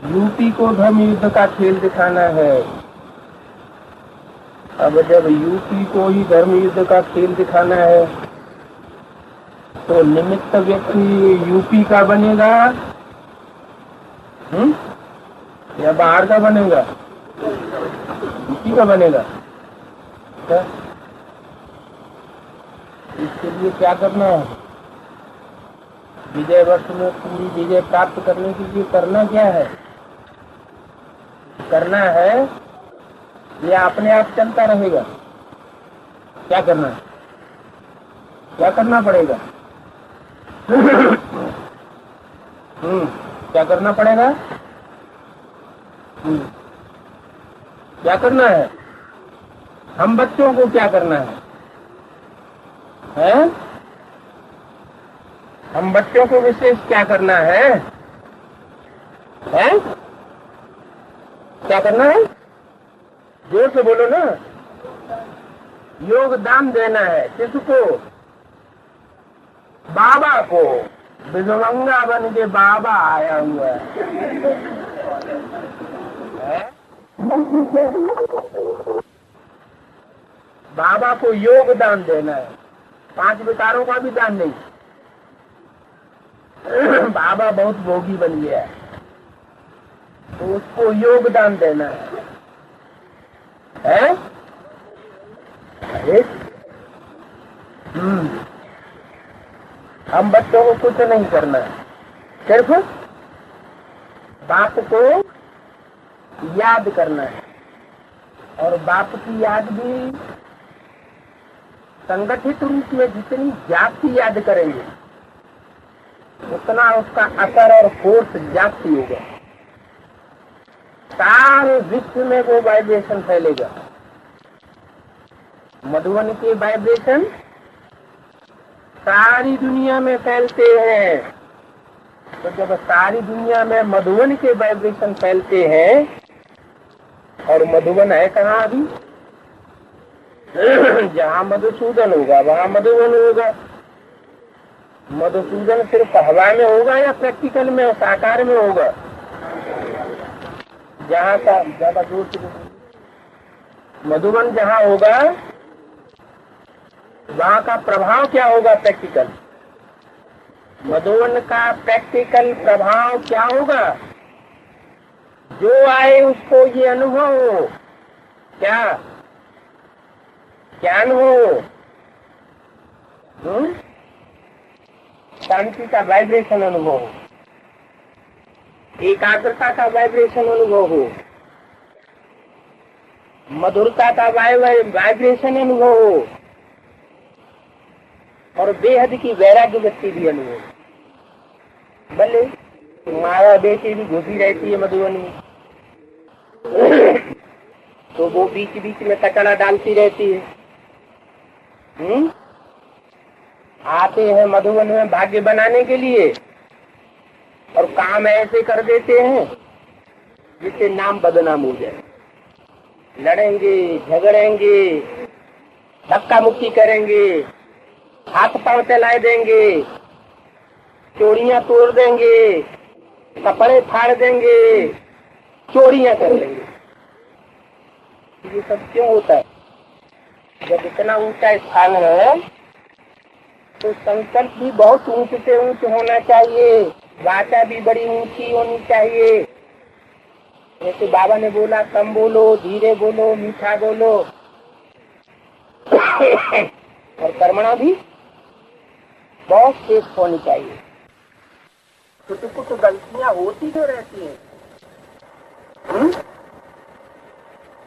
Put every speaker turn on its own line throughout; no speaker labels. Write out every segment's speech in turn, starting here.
UP को धर्म युद्ध का खेल दिखाना है। अब जब यूपी को ही धर्म युद्ध का खेल दिखाना है तो निमित्त व्यक्ति यूपी का बनेगा या बाहर का बनेगा? यूपी का बनेगा। क्या? इसके लिए क्या करना है? विजय वर्ष में पूरी विजय प्राप्त करने के लिए करना क्या है? करना है या अपने आप चलता रहेगा? क्या करना है? क्या करना पड़ेगा? क्या करना पड़ेगा? क्या करना है? हम बच्चों को क्या करना है? हैं? हम बच्चों को विशेष क्या करना है? हैं? क्या करना है? जोर से बोलो ना। योगदान देना है। किसको? बाबा को। विजमंगा बन के बाबा आया हुआ है। बाबा को योगदान देना है। 5 विकारों का भी दान नहीं। बाबा बहुत भोगी बन गया है तो उसको योगदान देना है? हम बच्चों को कुछ नहीं करना है, सिर्फ बाप को याद करना है। और बाप की याद भी संगठित रूप में जितनी जाति याद करेंगे उतना उसका असर और फोर्स जाति होगा। सारे विश्व में वो वाइब्रेशन फैलेगा। मधुबन के वाइब्रेशन सारी दुनिया में फैलते हैं। तो जब सारी दुनिया में मधुबन के वाइब्रेशन फैलते हैं, और मधुबन है कहाँ अभी? जहाँ मधुसूदन होगा वहाँ मधुबन होगा। मधुसूदन सिर्फ हवा में होगा या प्रैक्टिकल में साकार में होगा? जहाँ का ज्यादा दूर से मधुबन जहाँ होगा वहाँ का प्रभाव क्या होगा? प्रैक्टिकल। मधुबन का प्रैक्टिकल प्रभाव क्या होगा? जो आए उसको ये अनुभव हो। क्या क्या अनुभव हो? शांति का वाइब्रेशन अनुभव हो, एकाग्रता का वाइब्रेशन अनुभव हो, मधुरता का वाइब्रेशन अनुभव हो, और बेहद की वैराग्य वृत्ति भी अनुभव। भले माया बेटी भी घुसी रहती है मधुबन में तो वो बीच बीच में कचरा डालती रहती है। आते हैं मधुबन में भाग्य बनाने के लिए और काम ऐसे कर देते हैं जिससे नाम बदनाम हो जाए। लड़ेंगे, झगड़ेंगे, धक्का मुक्की करेंगे, हाथ पांव चलाए देंगे, चोरियां तोड़ देंगे, कपड़े फाड़ देंगे, चोरियां कर लेंगे। ये सब क्यों होता है? जब इतना ऊंचा स्थान है तो संकल्प भी बहुत ऊंचे से ऊंच होना चाहिए, वाचा भी बड़ी ऊंची होनी चाहिए। जैसे बाबा ने बोला, कम बोलो, धीरे बोलो, मीठा बोलो। और कर्मणा भी बहुत श्रेष्ठ होनी चाहिए। कुछ कुछ गलतियां होती तो रहती हैं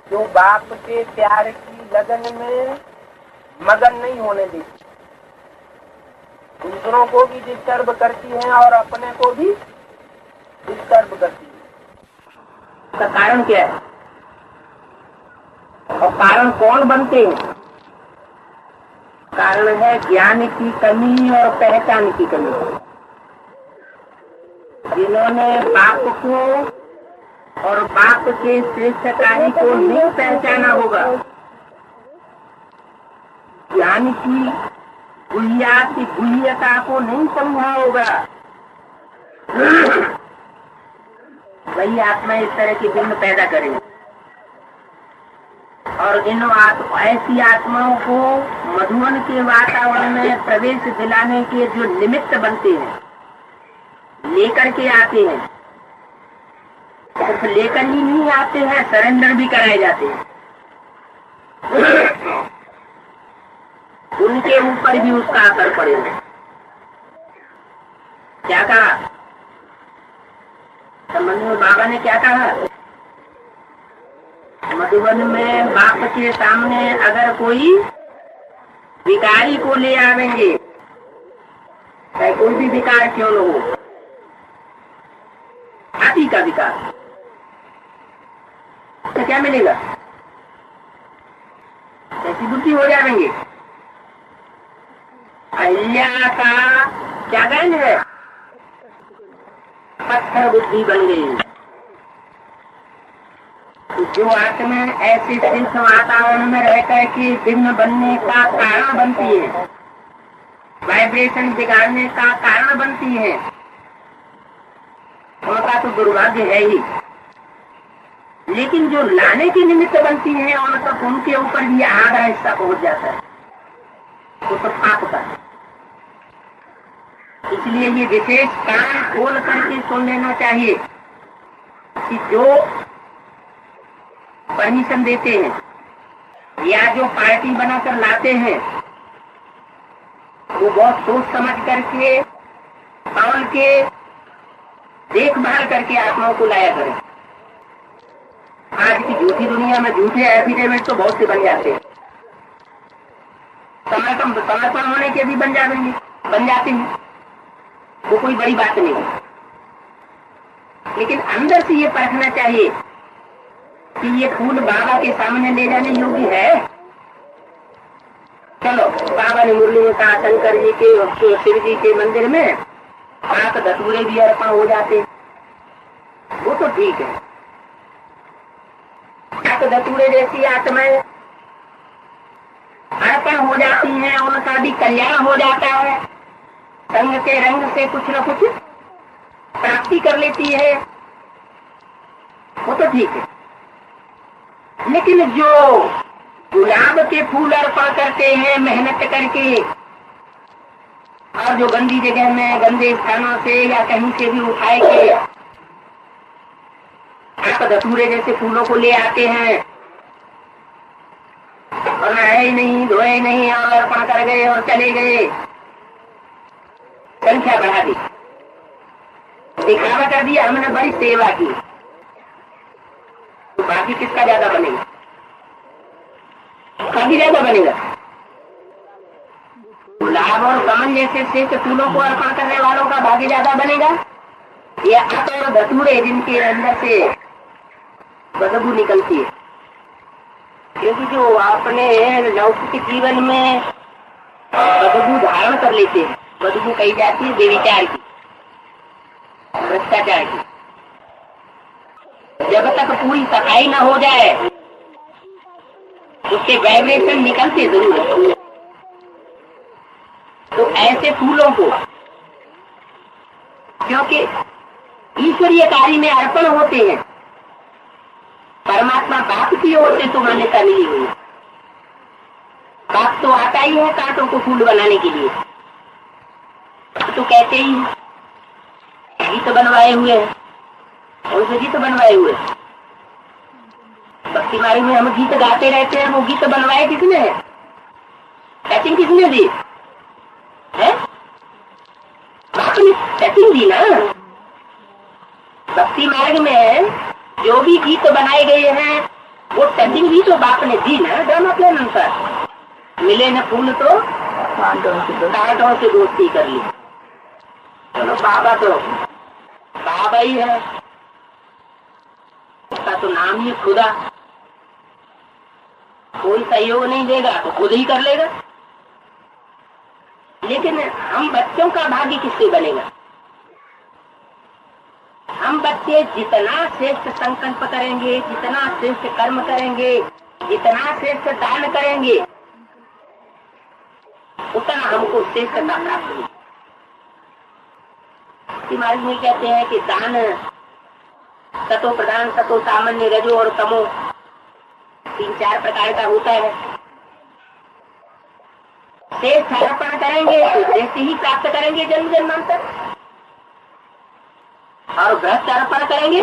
जो बाप के प्यार की लगन में मगन नहीं होने देती, दूसरों को भी डिस्टर्ब करती हैं और अपने को भी डिस्टर्ब करती है। इसका कारण क्या है और कारण कौन बनते हैं? कारण है ज्ञान की कमी और पहचान की कमी। जिन्होंने बाप को और बाप के श्रेष्ठताई को नहीं पहचाना होगा, ज्ञान की गुह्यता को नहीं समझा होगा, वही आत्मा इस तरह की बिंब पैदा करेंगे और इन ऐसी आत्माओं को मधुवन के वातावरण में प्रवेश दिलाने के जो निमित्त बनते हैं, लेकर के आते हैं। सिर्फ लेकर ही नहीं आते हैं, सरेंडर भी कराए जाते हैं। उनके ऊपर भी उसका असर पड़ेगा। क्या कहा संबंध में बाबा ने? क्या कहा? मधुबन में बाप के सामने अगर कोई विकारी को ले आवेंगे, चाहे कोई भी विकार क्यों न हो, हाथी का विकार, तो क्या मिलेगा? कैसी बुद्धि हो जाएंगे? अहिल्या का क्या कहना है? पत्थर बुद्धि बन गई। जो आत्मा ऐसे सिद्ध वातावरण में रहकर के विघ्न बनने का कारण बनती है, वाइब्रेशन बिगाड़ने का कारण बनती है, उनका तो दुर्भाग्य है ही। लेकिन जो लाने की निमित्त बनती है, उनके ऊपर भी आधा हिस्सा पहुंच जाता है, वो तो पाप का है। इसलिए ये विशेष कान खोल करके सुन लेना चाहिए कि जो परमिशन देते हैं या जो पार्टी बनाकर लाते हैं, वो बहुत सोच समझ करके और के देखभाल करके आत्माओं को लाया करें। आज की झूठी दुनिया में झूठे एफिडेविट तो बहुत से बन जाते हैं, समर्पण होने के भी बन जाते हैं, वो कोई बड़ी बात नहीं है। लेकिन अंदर से ये परखना चाहिए कि ये फूल बाबा के सामने ले जाने योग्य है। चलो, बाबा ने मुरली में कहा शंकर जी के और शिव जी के मंदिर में आंख धतूरे भी अर्पण हो जाते, वो तो ठीक है। आंख धतूरे जैसी आत्माएं अर्पण हो जाती हैं, उनका भी कल्याण हो जाता है, संग के रंग से कुछ न कुछ प्राप्ति कर लेती है, वो तो ठीक है। लेकिन जो गुलाब के फूल अर्पण करते हैं मेहनत करके, और जो गंदी जगह में गंदे स्थानों से या कहीं से भी उठाए के आप धतूरे जैसे फूलों को ले आते हैं और नहाए नहीं धोए नहीं और अर्पण कर गए और चले गए, संख्या बढ़ा दी, दिखावा कर दिया हमने बड़ी सेवा की, तो बाकी किसका ज्यादा बनेगा? काफी ज्यादा बनेगा। गुलाब और कमल जैसे श्रेष्ठ फूलों को अर्पण करने वालों का भाग्य ज्यादा बनेगा या अत और धतूरे जिनके अंदर से बदबू निकलती है? क्योंकि जो अपने लौकिक जीवन में बदबू धारण कर लेते हैं, बदबू कही जाती है बेविचार की, भ्रष्टाचार की। जब तक पूरी सफाई न हो जाए उसके वाइब्रेशन निकलते जरूर है। तो ऐसे फूलों को, क्योंकि ईश्वरीय कार्य में अर्पण होते हैं, परमात्मा बाप की ओर से तो मान्यता मिली हुई है। बाप तो आता ही है कांटों को फूल बनाने के लिए, तो कहते ही गीत बनवाए हुए हैं, उनसे गीत बनवाए हुए हैं। भक्ति मार्ग में हम गीत गाते रहते हैं, वो गीत बनवाए किसने है? सेटिंग किसने दी है? बाप ने सेटिंग दी ना। भक्ति मार्ग में जो भी गीत बनाए गए हैं वो सेटिंग भी तो बाप ने दी ना। ड्रामा प्लान अनुसार मिले न फूल तो कांटों से दोस्ती कर ली। चलो, बाबा तो बाबा ही है, उसका तो नाम ही खुदा, कोई सहयोग नहीं देगा तो खुद ही कर लेगा। लेकिन हम बच्चों का भाग्य किससे बनेगा? हम बच्चे जितना श्रेष्ठ संकल्प करेंगे, जितना श्रेष्ठ कर्म करेंगे, जितना श्रेष्ठ दान करेंगे, उतना हमको श्रेष्ठता प्राप्त होगी। मार्ग में कहते हैं कि दान
सतो प्रधान, सतो सामान्य, रजो और तमो 3-4 प्रकार का होता है। श्रेष्ठ अर्पण करेंगे तो श्रेष्ठ ही प्राप्त करेंगे जन्म जन्मांतर, और भ्रष्ट अर्पण करेंगे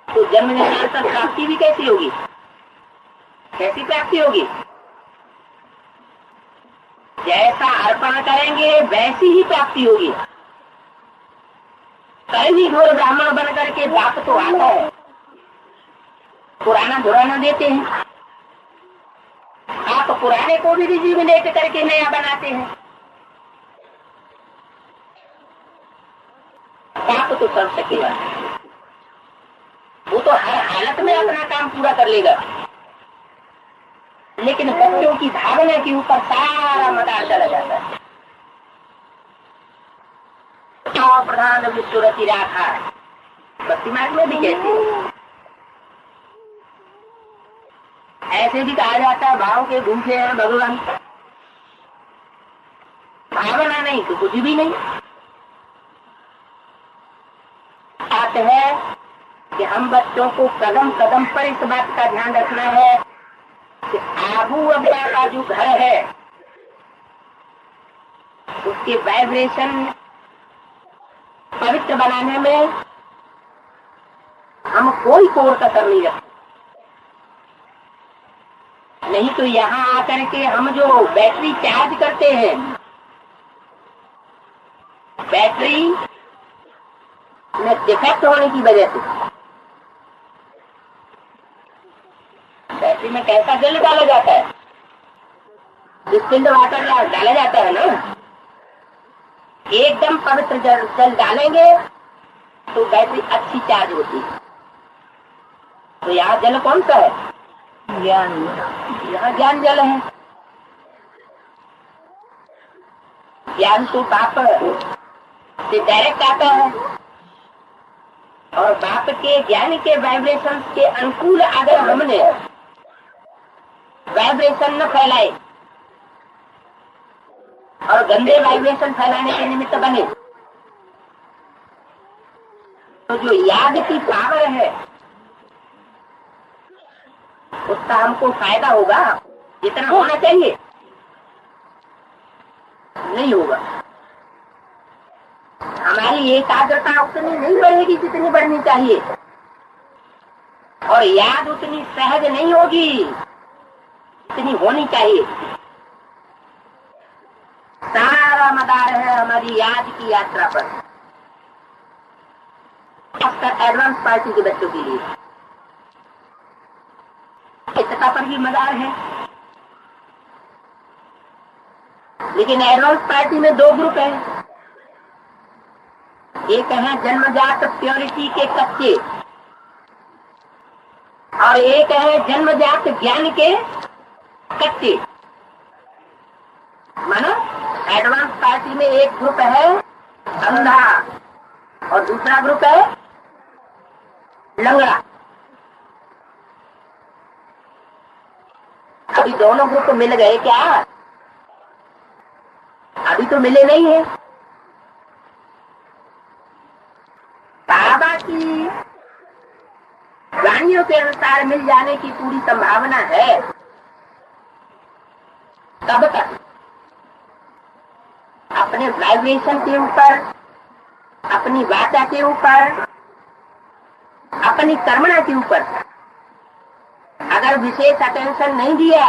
तो जन्म जन्मांतर प्राप्ति भी कैसी होगी, कैसी प्राप्ति होगी? जैसा अर्पण करेंगे वैसी ही प्राप्ति होगी। कई घोर ब्राह्मण बन करके बाप तो आता है, पुराना धुराना देते हैं, आप पुराने को भी रिजुविनेट करके नया बनाते हैं। बाप तो कर सकेगा, वो तो हर हालत में अपना काम पूरा कर लेगा, लेकिन बच्चों की भावना के ऊपर सारा मदार चला जाता है। प्रधान विश्वरति राखा भक्ति मार्ग में भी कहते हैं, ऐसे भी कहा जाता है भाव के भूखे हैं भगवान। भावना नहीं तो कुछ भी नहीं। बात है कि हम बच्चों को कदम कदम पर इस बात का ध्यान रखना है कि आबू अब्बा का जो घर है उसके वाइब्रेशन पवित्र बनाने में हम कोई कोर कसर नहीं रखते। नहीं तो यहाँ आकर के हम जो बैटरी चार्ज करते हैं, बैटरी में डिफेक्ट होने की वजह से बैटरी में कैसा जल डाला जाता है, डिस्टिल्ड वाटर डाला जाता है ना। एकदम पवित्र जल डालेंगे तो बैटरी अच्छी चार्ज होती है। तो यहाँ जल कौन सा है? ज्ञान। यहाँ ज्ञान जल है। ज्ञान तो बाप से डायरेक्ट आता है, और बाप के ज्ञान के वाइब्रेशन के अनुकूल अगर हमने वाइब्रेशन न फैलाए और गंदे वाइब्रेशन फैलाने के निमित्त बने, तो जो याद की पावर है उसका हमको फायदा होगा, जितना होना चाहिए नहीं होगा। हमारी एकाग्रता उतनी नहीं बढ़ेगी जितनी बढ़नी चाहिए, और याद उतनी सहज नहीं होगी जितनी होनी चाहिए। सारा मदार है हमारी याद की यात्रा पर, खासकर एडवांस पार्टी के बच्चों के लिए चित्रता पर भी मदार है। लेकिन एडवांस पार्टी में 2 ग्रुप है, एक है जन्मजात प्योरिटी के कच्चे, और एक है जन्मजात ज्ञान के कच्चे। मानो एडवांस पार्टी में एक ग्रुप है अंधा और दूसरा ग्रुप है लंगड़ा। अभी दोनों ग्रुप मिल गए क्या? अभी तो मिले नहीं है। बाबा की वाणियों के अनुसार मिल जाने की पूरी संभावना है। कब तक? अपने वाइब्रेशन के ऊपर, अपनी वाचा के ऊपर, अपनी कर्मणा के ऊपर अगर विशेष अटेंशन नहीं दिया,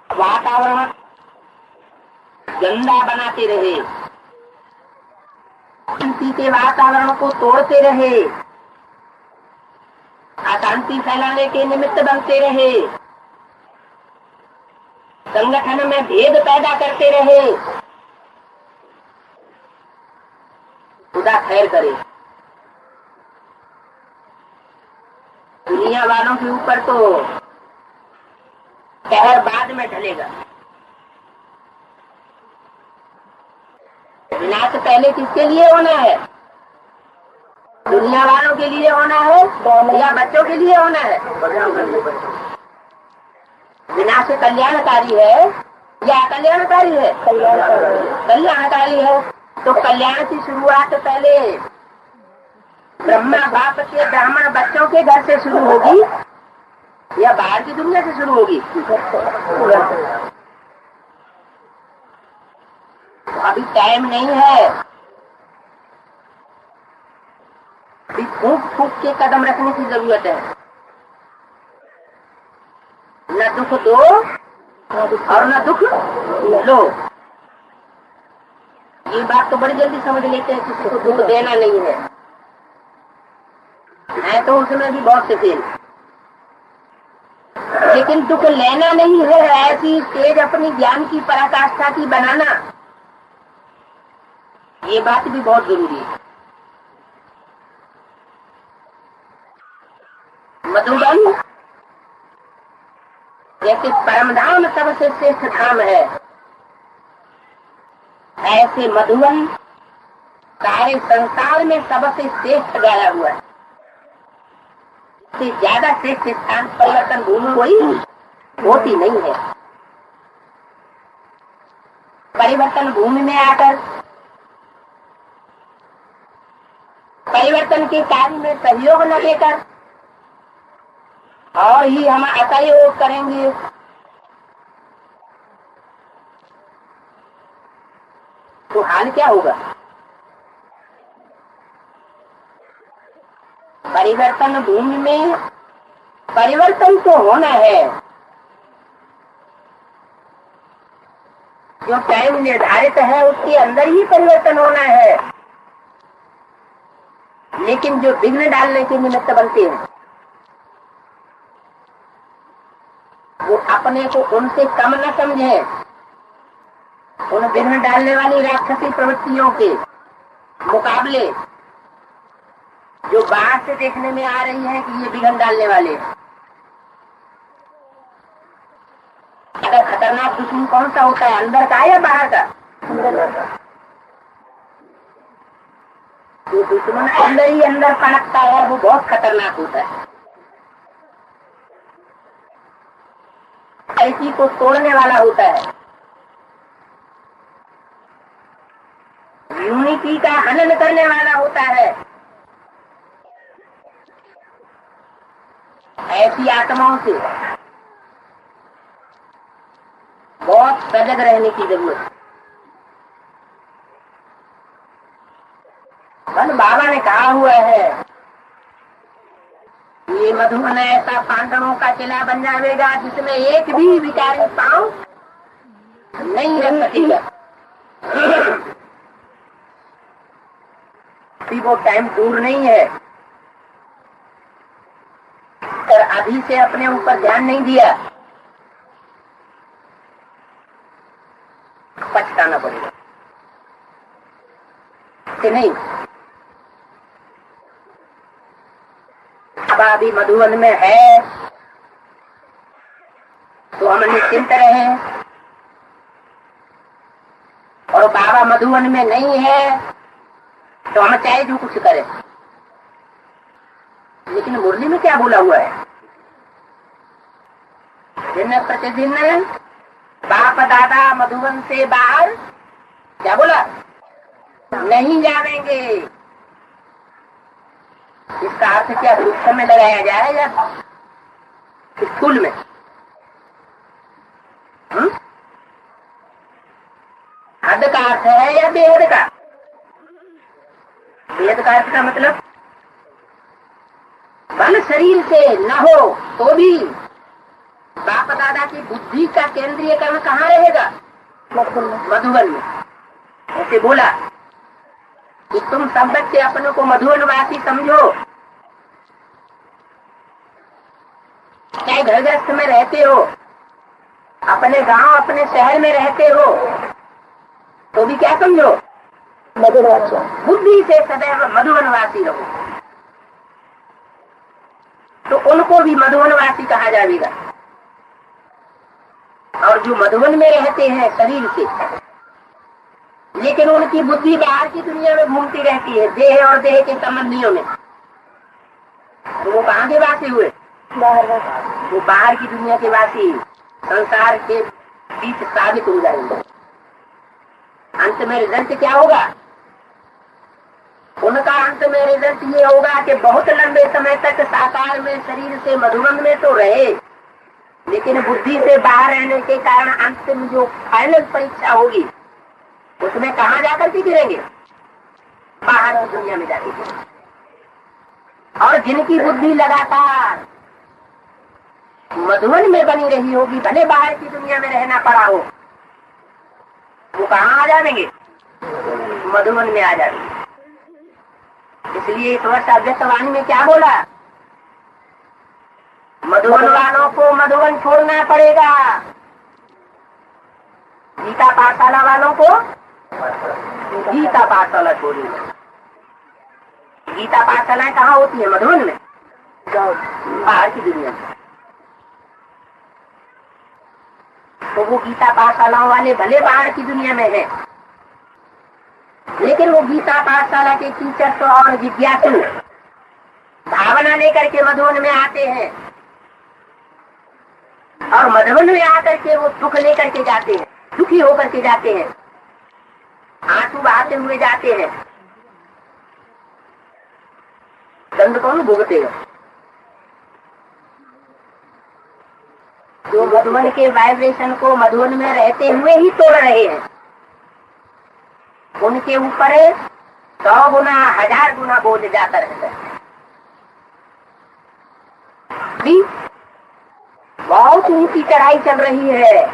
वातावरण गंदा बनाते रहे, शांति के वातावरण को तोड़ते रहे, अशांति फैलाने के निमित्त बनते रहे, संगठन में भेद पैदा करते रहे, खुदा खैर करे। दुनिया वालों के ऊपर तो कहर बाद में ढलेगा। विनाश पहले किसके लिए होना है? दुनिया वालों के लिए होना है या बच्चों के लिए होना है? विनाश कल्याणकारी है या अकल्याणकारी है? कल्याणकारी है। तो कल्याण की शुरुआत पहले ब्रह्मा बाप के ब्राह्मण बच्चों के घर से शुरू होगी या बाहर की दुनिया से शुरू होगी? अभी टाइम नहीं है, अभी फूंक फूंक के कदम रखने की जरूरत है। न दुख दो और न दुख लो। ये बात तो बड़ी जल्दी समझ लेते हैं, किसी को दुख देना नहीं है तो उसमें भी बहुत से फेल। लेकिन दुख लेना नहीं है, ऐसी तेज अपनी ज्ञान की पराकाष्ठा की बनाना, ये बात भी बहुत जरूरी है। मधुबन जैसे परमधाम सबसे श्रेष्ठ धाम है, ऐसे मधुबन सारे संसार में सबसे श्रेष्ठ गाया हुआ है। इससे ज्यादा श्रेष्ठ स्थान परिवर्तन भूमि कोई होती नहीं है। परिवर्तन भूमि में आकर परिवर्तन के कार्य में सहयोग न देकर और ही हम असहयोग करेंगे तो हाल क्या होगा? परिवर्तन भूमि में परिवर्तन तो होना है, जो टाइम निर्धारित है उसके अंदर ही परिवर्तन होना है। लेकिन जो विघ्न डालने के निमित्त बनते हैं वो अपने को उनसे कम न समझे। उन विघ्न डालने वाली राक्षसी प्रवृत्तियों के मुकाबले जो बाहर से देखने में आ रही है कि ये विघ्न डालने वाले, अगर खतरनाक दुश्मन कौन सा होता है, अंदर का या बाहर का? जो दुश्मन अंदर ही अंदर पनपता है वो बहुत खतरनाक होता है। ऐसी को तोड़ने वाला होता है, यूनिटी का हनन करने वाला होता है। ऐसी आत्माओं से बहुत सजग रहने की जरूरत है। बाबा ने कहा हुआ है ये मधुबन ऐसा पांडवों का किला बन जाएगा जिसमें एक भी विकारी पांव नहीं रख सकेगा। वो टाइम दूर नहीं है, और अभी से अपने ऊपर ध्यान नहीं दिया पछताना पड़ेगा कि नहीं। अब अभी मधुबन में है तो हम निश्चिंत रहे, और बाबा मधुबन में नहीं है तो हम चाहे जो कुछ करें। लेकिन मुरली में क्या बोला हुआ है? दिन प्रतिदिन बाप दादा मधुबन से बाहर क्या बोला? नहीं जाएंगे। इसका अर्थ क्या सूक्ष्म में लगाया जाए या स्थूल में? हद का अर्थ है या बेहद का? बेहद का अर्थ का मतलब बल शरीर से न हो तो भी बाप दादा की बुद्धि का केंद्रीयकरण कहाँ रहेगा? मधुबन में। ऐसे बोला कि तुम सब बच्चे अपने को मधुबनवासी समझो, चाहे घर गृहस्थ में रहते हो, अपने गांव अपने शहर में रहते हो, तो भी क्या समझो? मधुबनवासी। बुद्धि से सदैव मधुबनवासी रहो, तो उनको भी मधुबनवासी कहा जाएगा। और जो मधुबन में रहते हैं शरीर से, लेकिन उनकी बुद्धि बाहर की दुनिया में घूमती रहती है, देह और देह के संबंधियों में, तो वो कहाँ के वासी हुए? वो बाहर की दुनिया के वासी संसार के बीच साबित हो जाएंगे। अंत में रिजल्ट क्या होगा? उनका अंत में रिजल्ट ये होगा कि बहुत लंबे समय तक साकार में शरीर से मधुबन में तो रहे, लेकिन बुद्धि से बाहर रहने के कारण अंतिम जो फाइनल परीक्षा होगी उसमें कहाँ जाकर के गिरेंगे? बाहर की दुनिया में जाके गिरेंगे। और जिनकी बुद्धि लगातार मधुबन में बनी रही होगी, भले बाहर की दुनिया में रहना पड़ा हो, वो कहाँ आ जाएंगे? मधुबन में आ जाएंगे। इसलिए इस वर्ष अव्यक्तवाणी में क्या बोला? मधुबन वालों को मधुबन छोड़ना पड़ेगा, गीता पाठशाला वालों को गीता पाठशाला छोड़नी। गीता पाठशालाएं कहाँ होती है? मधुबन में, बाहर की दुनिया में। तो वो गीता पाठशालाओं वाले भले बाहर की दुनिया में है, लेकिन वो गीता पाठशाला के टीचर तो और जिज्ञासु भावना लेकर के मधुबन में आते हैं, और मधुबन में आकर के वो दुख लेकर के जाते हैं, दुखी होकर के जाते हैं, आंसू बहाते हुए जाते हैं। दंड कौन भुगतेगा? जो मधुबन के वाइब्रेशन को मधुबन में रहते हुए ही तोड़ रहे हैं, उनके ऊपर 100 गुना 1000 गुना बोझ जाता रहता है। बहुत ऊंची चढ़ाई चल रही है,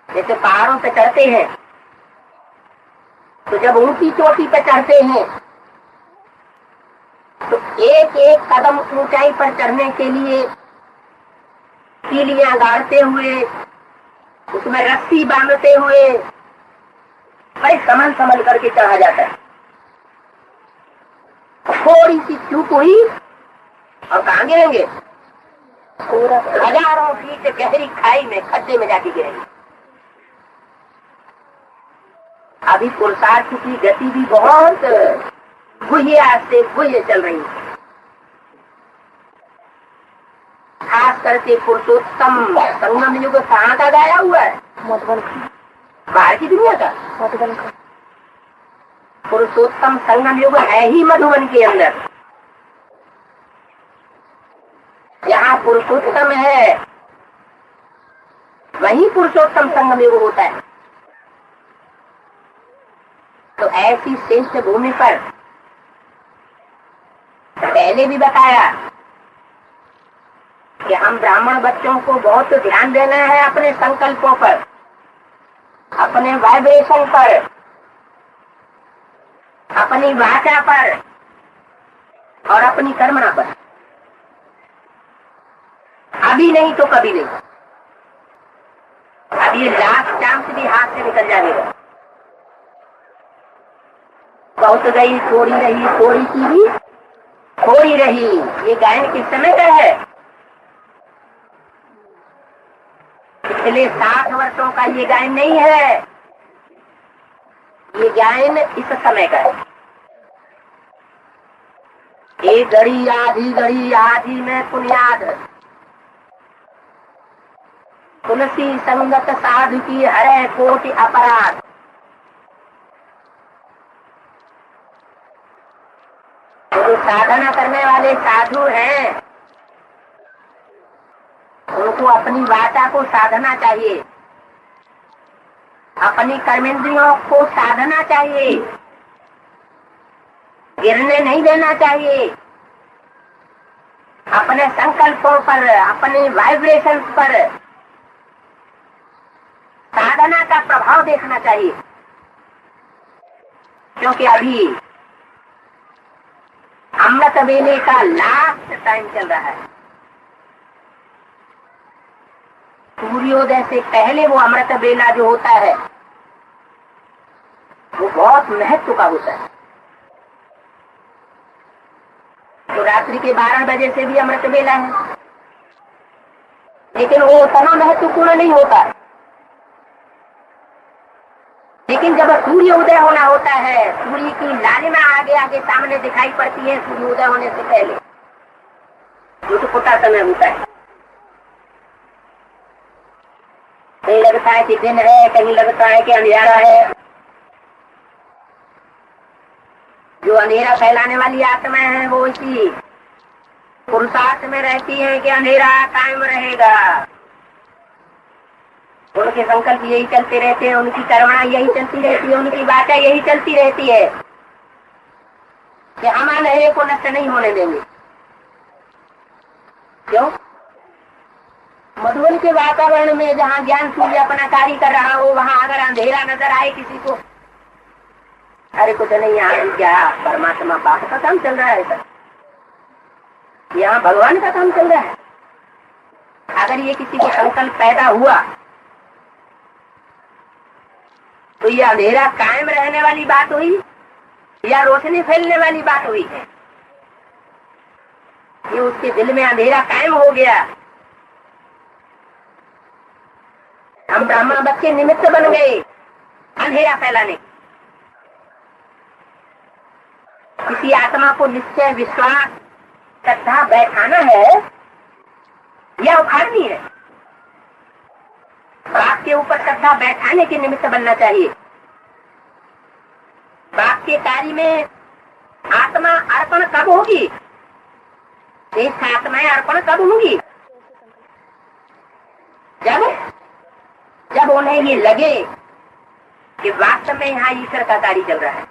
जैसे पहाड़ों पे चढ़ते हैं, तो जब ऊंची चोटी पे चढ़ते हैं तो एक एक कदम ऊंचाई पर चढ़ने के लिए सीढ़ियां गाड़ते हुए, उसमें रस्सी बांधते हुए बड़े संभल करके चढ़ा जाता है। थोड़ी सी चूक हुई और कहाँ गिरेंगे? हजारों फीट गहरी खाई में, खड्डे में जाके गिरेंगे। अभी पुरुषार्थ की गति भी बहुत गुहिया से गुहिया चल रही है। खास करके पुरुषोत्तम संगम युग कहाँ का गाया हुआ है? मधुबन का, बाहर की दुनिया का। मधुबन का पुरुषोत्तम संगम युग है ही मधुबन के अंदर। जहाँ पुरुषोत्तम है वही पुरुषोत्तम संगम युग होता है। तो ऐसी श्रेष्ठ भूमि पर पहले भी बताया कि हम ब्राह्मण बच्चों को बहुत ध्यान देना है अपने संकल्पों पर, अपने वाइब्रेशन पर, अपनी वाचा पर और अपनी कर्मणा पर। अभी नहीं तो कभी नहीं। अब ये लास्ट चांस भी हाथ से निकल जाएगा। बहुत गई थोड़ी रही, थोड़ी की भी थोड़ी रही। ये गायन किस समय का है? पिछले 60 वर्षों का ये गायन नहीं है, ये गायन इस समय का है। एक घड़ी आधी में पुण्याद, तुलसी संगत साधु की हरे कोटि अपराध। जो साधना करने वाले साधु हैं उनको अपनी वाचा को साधना चाहिए, अपनी कर्मेंद्रियों को साधना चाहिए, गिरने नहीं देना चाहिए। अपने संकल्पों पर, अपने वाइब्रेशन पर साधना का प्रभाव देखना चाहिए, क्योंकि अभी अमृत वेले का लास्ट टाइम चल रहा है। सूर्योदय से पहले वो अमृत वेला जो होता है वो बहुत महत्व का होता है। तो रात्रि के 12 बजे से भी अमृत वेला है, लेकिन वो उतना महत्वपूर्ण नहीं होता। लेकिन जब सूर्योदय होना होता है, सूर्य की लालिमा आगे आगे सामने दिखाई पड़ती है सूर्योदय होने से पहले, जो तो छोटा समय होता है। कहीं लगता है कि दिन है, कहीं लगता है कि अंधेरा है। जो अंधेरा फैलाने वाली आत्मा है वो इसी पुरुषार्थ में रहती है कि अंधेरा कायम रहेगा। उनके संकल्प यही चलते रहते हैं, उनकी कर्मणा यही चलती रहती है, उनकी बातें यही चलती रहती है कि हम अंधेरे को नष्ट नहीं होने देंगे। क्यों? मधुबन के वातावरण में जहाँ ज्ञान सूर्य अपना कार्य कर रहा हो, वहाँ अगर अंधेरा नजर आए किसी को, अरे कुछ नहीं, यहाँ क्या परमात्मा बाप का काम चल रहा है सर, यहाँ भगवान का काम चल रहा है। अगर ये किसी को संकल्प पैदा हुआ तो ये अंधेरा कायम रहने वाली बात हुई या रोशनी फैलने वाली बात हुई है? ये उसके दिल में अंधेरा कायम हो गया। हम ब्राह्मण बच्चे निमित्त बन गए अंधेरा फैलाने। किसी आत्मा को निश्चय विश्वास श्रद्धा बैठाना है या उखाड़नी है? बाप के ऊपर श्रद्धा बैठाने के निमित्त बनना चाहिए। बाप के कार्य में आत्मा अर्पण कब होगी? श्रेष्ठ आत्माएं अर्पण कब होंगी? जब उन्हें ये लगे कि वास्तव में यहाँ ईश्वर का कार्य चल रहा है,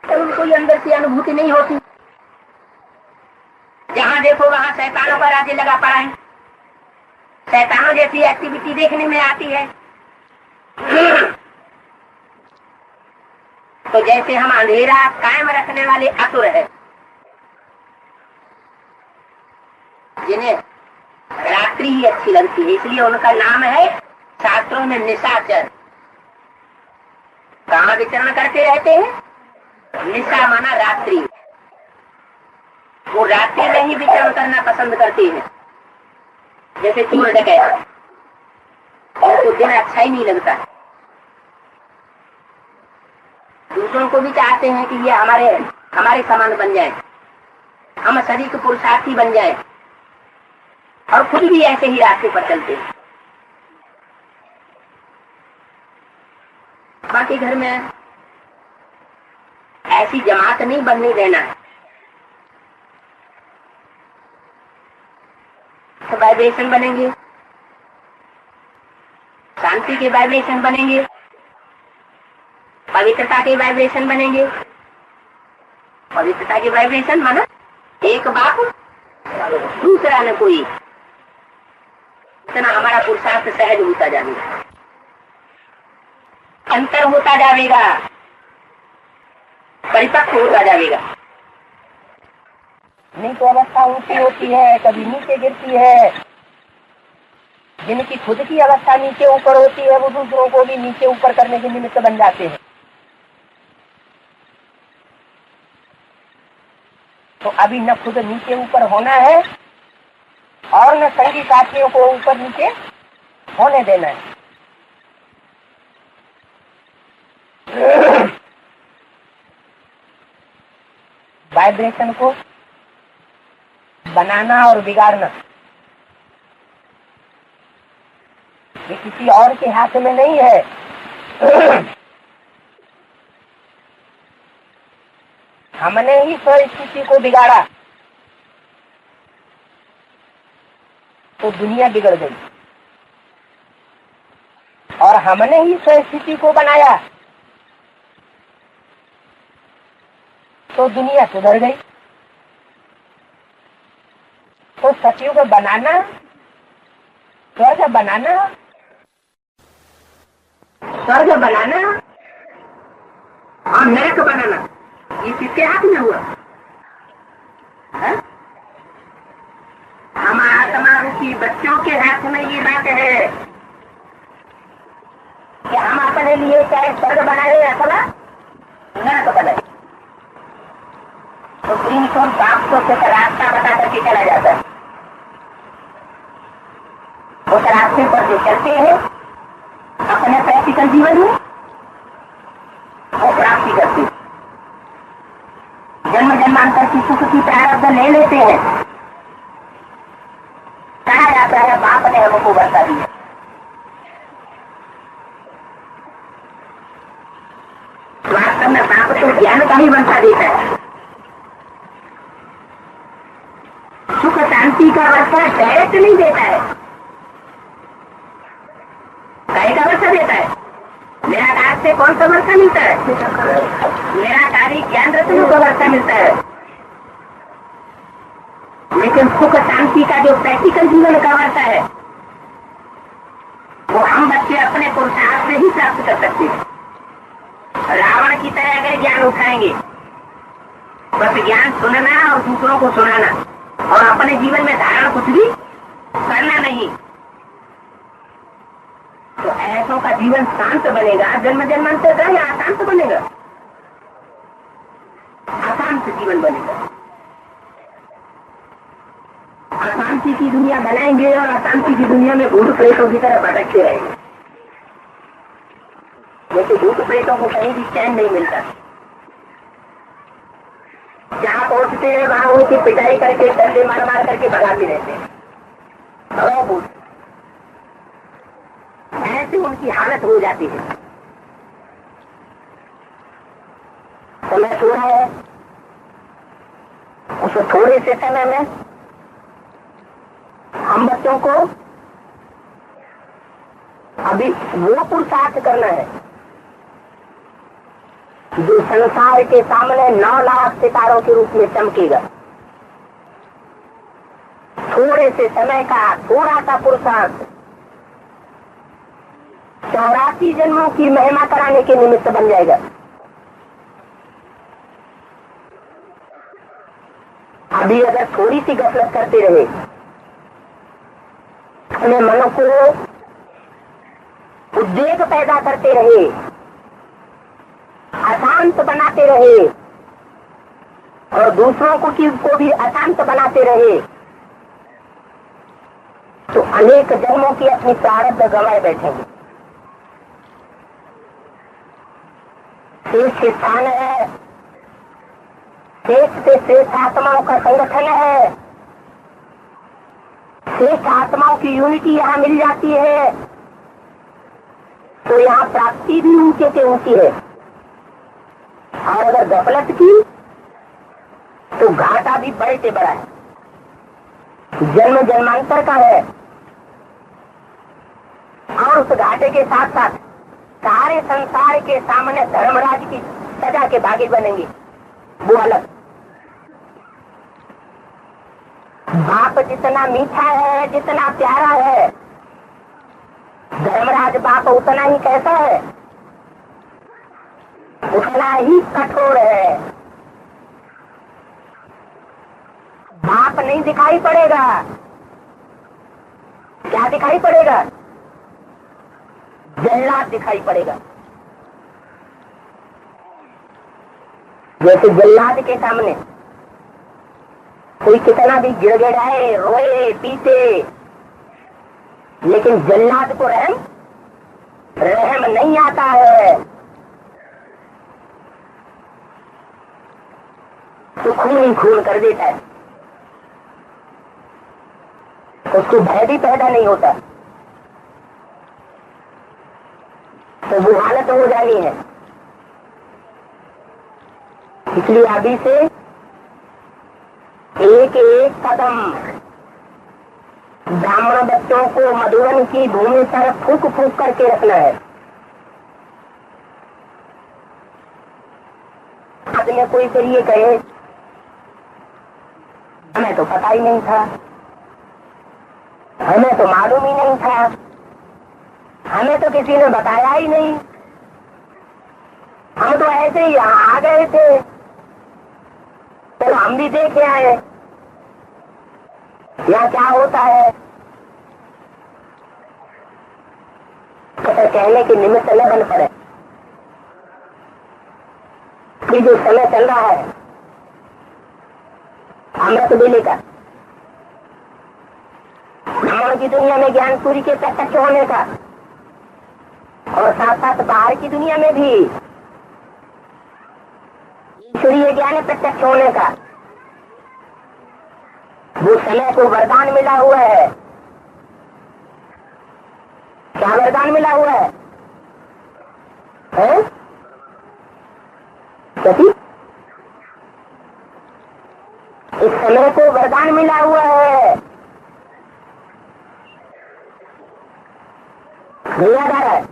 तो उनको अंदर से अनुभूति नहीं होती। जहाँ देखो वहाँ शैतानों का राज्य लगा पड़ा है, शैतानों जैसी एक्टिविटी देखने में आती है। तो जैसे हम अंधेरा कायम रखने वाले असुर है, जिन्हें रात्रि ही अच्छी लगती है, इसलिए उनका नाम है शास्त्रों में निशाचर। कहाँ विचरण करते रहते हैं? निशा माना रात्रि। वो रात्रि में ही विचरण करना पसंद करते हैं। जैसे चोर डकैत, उनको दिन अच्छा ही नहीं लगता। दूसरों को भी चाहते हैं कि ये हमारे समान बन जाए, हम शरीर के पुरुषार्थी बन जाए, और खुद भी ऐसे ही रास्ते पर चलते हैं। बाकी घर में ऐसी जमात नहीं बनने देना है। तो वाइब्रेशन बनेंगे, शांति के वाइब्रेशन बनेंगे, पवित्रता के वाइब्रेशन बनेंगे। पवित्रता के वाइब्रेशन माना एक बाप दूसरा न कोई। इतना हमारा पुरुषार्थ सहज होता जाएगा, अंतर होता जाएगा, परिपक्व होता जाएगा। नहीं तो अवस्था ऊंची होती है, कभी नीचे गिरती है। जिनकी खुद की अवस्था नीचे ऊपर होती है, वो दूसरों को भी नीचे ऊपर करने के निमित्त बन जाते हैं। तो अभी न खुद नीचे ऊपर होना है और न संगी साथियों को ऊपर नीचे होने देना है। वाइब्रेशन को बनाना और बिगाड़ना ये किसी और के हाथ में नहीं है। हमने ही स्थिति को बिगाड़ा तो दुनिया बिगड़ गई, और हमने ही स्थिति को बनाया तो दुनिया सुधर गई। तो सतयुग बनाना, स्वर्ग बनाना, स्वर्ग बनाना और नरक बनाना, ये किसके हाथ में हुआ? हम आत्मा रूपी बच्चों के हाथ में ये बात है कि हम अपने लिए चाहे स्वर्ग बनाए अथवा नरक बनाए। तो प्रेम को बाप को कुछ रास्ता बता करके चला जाता है। उस रास्ते पर जो चलते हैं अपने प्रैक्टिकल जीवन में वो प्राप्ति करते हैं। जन्म जन्मांतर की सुख की प्रारब्ध ले लेते हैं। कहा जाता है बाप ने हमको वर्षा दी है। वास्तव में पाप तो ज्ञान का ही वर्षा देता है। सुख शांति का वर्षा डायरेक्ट नहीं देता है, काय का वर्षा देता है। निराकार से कौन सा वर्षा मिलता है? निराकारी ज्ञान रत्नों का वर्षा मिलता है। लेकिन सुख शांति का जो प्रैक्टिकल जीवन का वर्षा है वो हम बच्चे अपने पुरुषार्थ से ही प्राप्त कर सकते हैं। रावण की तरह अगर ज्ञान उठाएंगे, बस ज्ञान सुनना और दूसरों को सुनाना और अपने जीवन में धारण कुछ भी करना नहीं, तो ऐसों का जीवन शांत बनेगा। जन्म जन्मांतर का या अशांत बनेगा? अशांत जीवन बनेगा। अशांति की दुनिया बनाएंगे और अशांति की दुनिया में भूत प्रेतों की तरह भटकते रहेंगे। जैसे भूत प्रेतों को कहीं भी चैन नहीं मिलता, जहाँ पहुंचते हैं वहां उनकी पिटाई करके डंडे मार मार करके भगाते रहते हैं। ऐसे उनकी हालत हो जाती है। समय सो रहा है, उस थोड़े से समय में हम बच्चों को अभी वो पुरुषार्थ करना है जो संसार के सामने 9 लाख सितारों के रूप में चमकेगा। थोड़े से समय का थोड़ा सा पुरुषार्थ 84 जन्मों की महिमा कराने के निमित्त बन जाएगा। अभी अगर थोड़ी सी गफलत करते रहे, अपने मन को उद्वेग पैदा करते रहे, अशांत बनाते रहे और दूसरों को भी अशांत बनाते रहे, तो अनेक जन्मों की अपनी प्रारब्ध गंवाए बैठेंगे। शेष स्थान है, शेष से श्रेष्ठ आत्माओं का संगठन है, श्रेष्ठ आत्माओं की यूनिटी यहाँ मिल जाती है, तो यहाँ प्राप्ति भी ऊंचे से ऊंची है। और अगर गफलत की तो घाटा भी बड़े से बड़ा है, जन्म जन्मांतर का है। और उस घाटे के साथ साथ सारे संसार के सामने धर्मराज की सजा के भागी बनेंगे, वो अलग। बाप जितना मीठा है, जितना प्यारा है, धर्मराज बाप उतना ही कैसा है, उतना ही कठोर है। बाप नहीं दिखाई पड़ेगा, क्या दिखाई पड़ेगा? जल्लाद दिखाई पड़ेगा। जैसे जल्लाद के सामने कोई कितना भी गिड़गिड़ाए, रोए, पीटे, लेकिन जल्लाद को रहम नहीं आता है, तो खून ही खून कर देता है, उसको भय भी पैदा नहीं होता। तो वो हालत हो जानी है। इसलिए अभी से एक एक कदम ब्राह्मण बच्चों को मधुबन की भूमि पर फूक फूक करके रखना है। आदमी कोई करिए कहे हमें तो पता ही नहीं था, हमें तो मालूम ही नहीं था, हमें तो किसी ने बताया ही नहीं, हम तो ऐसे ही यहाँ आ गए थे, तो हम भी देखे आए यहाँ क्या होता है। तो कहने के निमित्त न बन पड़े कि जो समय चल रहा है अमृत बेले का, ब्राह्मण की दुनिया में ज्ञान सूर्य के प्रत्यक्ष होने का, और साथ साथ बाहर की दुनिया में भी ईश्वरीय ज्ञान प्रत्यक्ष होने का, वो समय को वरदान मिला हुआ है। क्या वरदान मिला हुआ है? क्योंकि इस समय को वरदान मिला हुआ है, मिलादार है।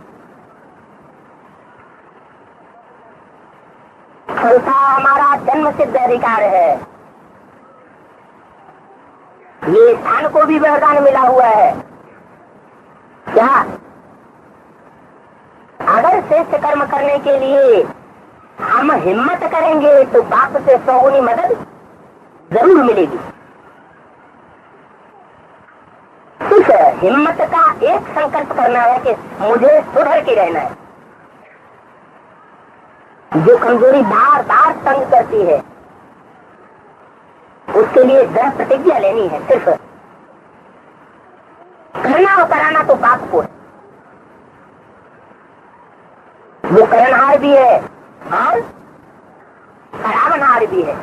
संसार हमारा जन्म सिद्ध अधिकार है। ये स्थान को भी वरदान मिला हुआ है। क्या अगर श्रेष्ठ कर्म करने के लिए हम हिम्मत करेंगे तो बाप से 100 गुनी मदद जरूर मिलेगी। सिर्फ हिम्मत का एक संकल्प करना है कि मुझे सुधर के रहना है। जो कमजोरी बार बार तंग करती है उसके लिए दृढ़ प्रतिज्ञा लेनी है। सिर्फ करना और कराना तो बाप को है। वो करनहार भी है और करावनहार भी है।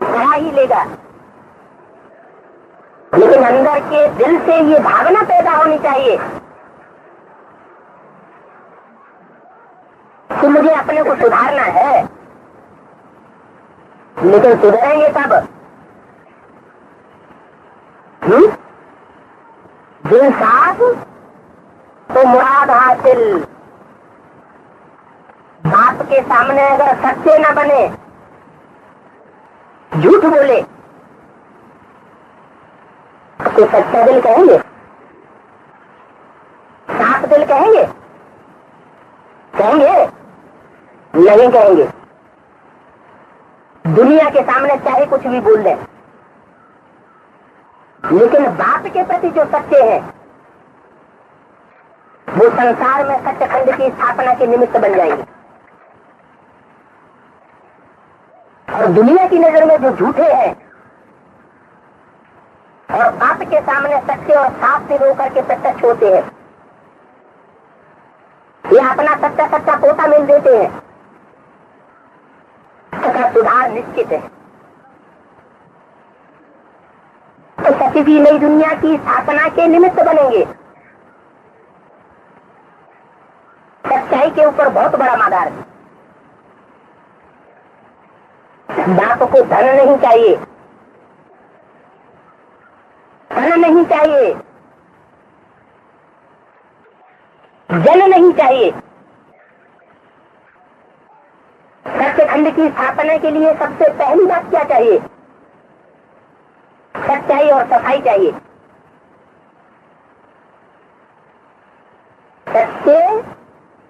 करा ही लेगा, लेकिन अंदर के दिल से ये भावना पैदा होनी चाहिए कि मुझे अपने को सुधारना है। लेकिन सुधरेंगे कब? दिल साफ तो मुराद हासिल। बाप के सामने अगर सच्चे न बने, झूठ बोले तो सच्चा दिल कहेंगे? साफ दिल कहेंगे? कहेंगे? नहीं कहेंगे। दुनिया के सामने चाहे कुछ भी बोल दें, लेकिन बाप के प्रति जो सच्चे हैं वो संसार में सच्चखंड की स्थापना के निमित्त बन जाएंगे। और दुनिया की नजर में जो झूठे हैं और बाप के सामने सच्चे और साफ दिल होकर के प्रत्यक्ष होते हैं, ये अपना सच्चा सच्चा पोता मिल देते हैं। उसका सुधार निश्चित है। तो सच्ची भी नई दुनिया की स्थापना के निमित्त बनेंगे। सच्चाई के ऊपर बहुत बड़ा मादार है। बाप को धन नहीं चाहिए, धन नहीं चाहिए, जन नहीं चाहिए। सत्यखंड की स्थापना के लिए सबसे पहली बात क्या चाहिए? सच्चाई और सफाई चाहिए। सच्चे